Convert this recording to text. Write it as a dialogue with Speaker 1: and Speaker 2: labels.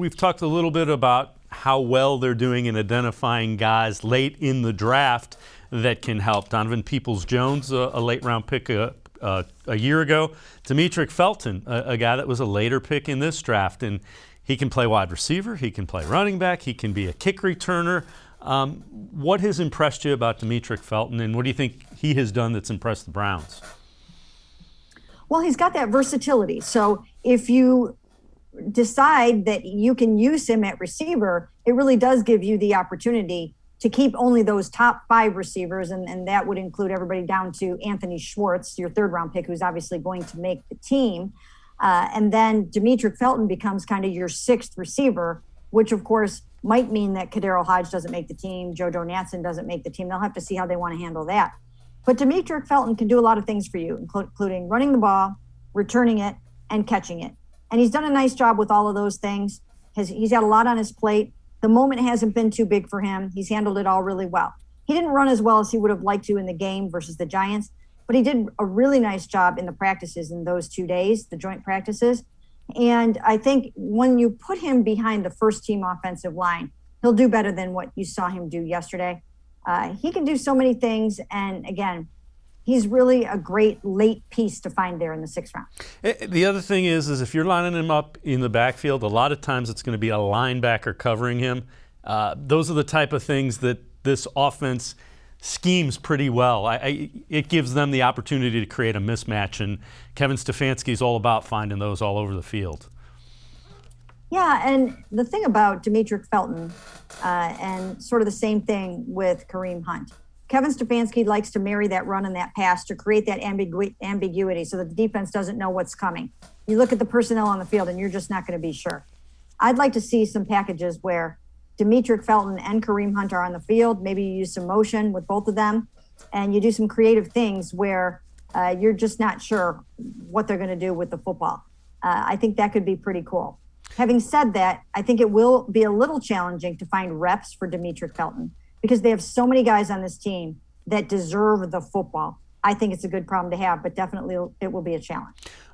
Speaker 1: we've talked a little bit about how well they're doing in identifying guys late in the draft that can help. Donovan Peoples-Jones, a late-round pick a year ago. Demetric Felton, a guy that was a later pick in this draft, and he can play wide receiver, he can play running back, he can be a kick returner. What has impressed you about Demetric Felton, and what do you think he has done that's impressed the Browns?
Speaker 2: Well, he's got that versatility. So if you decide that you can use him at receiver, it really does give you the opportunity to keep only those top 5 receivers, and that would include everybody down to Anthony Schwartz, your 3rd-round pick, who's obviously going to make the team. And then Demetric Felton becomes kind of your 6th receiver, which, of course, might mean that Kadero Hodge doesn't make the team, JoJo Natson doesn't make the team. They'll have to see how they want to handle that. But Demetric Felton can do a lot of things for you, including running the ball, returning it, and catching it. And he's done a nice job with all of those things. He's got a lot on his plate. The moment hasn't been too big for him. He's handled it all really well. He didn't run as well as he would have liked to in the game versus the Giants, but he did a really nice job in the practices in those 2 days, the joint practices. And I think when you put him behind the first-team offensive line, he'll do better than what you saw him do yesterday. He can do so many things, and again, he's really a great late piece to find there in the 6th round.
Speaker 1: The other thing is if you're lining him up in the backfield, a lot of times it's going to be a linebacker covering him. Those are the type of things that this offense schemes pretty well. It gives them the opportunity to create a mismatch, and Kevin Stefanski is all about finding those all over the field.
Speaker 2: Yeah, and the thing about Demetric Felton, and sort of the same thing with Kareem Hunt, Kevin Stefanski likes to marry that run and that pass to create that ambiguity so that the defense doesn't know what's coming. You look at the personnel on the field and you're just not going to be sure. I'd like to see some packages where Demetric Felton and Kareem Hunt are on the field. Maybe you use some motion with both of them, and you do some creative things where you're just not sure what they're going to do with the football. I think that could be pretty cool. Having said that, I think it will be a little challenging to find reps for Demetric Felton because they have so many guys on this team that deserve the football. I think it's a good problem to have, but definitely it will be a challenge.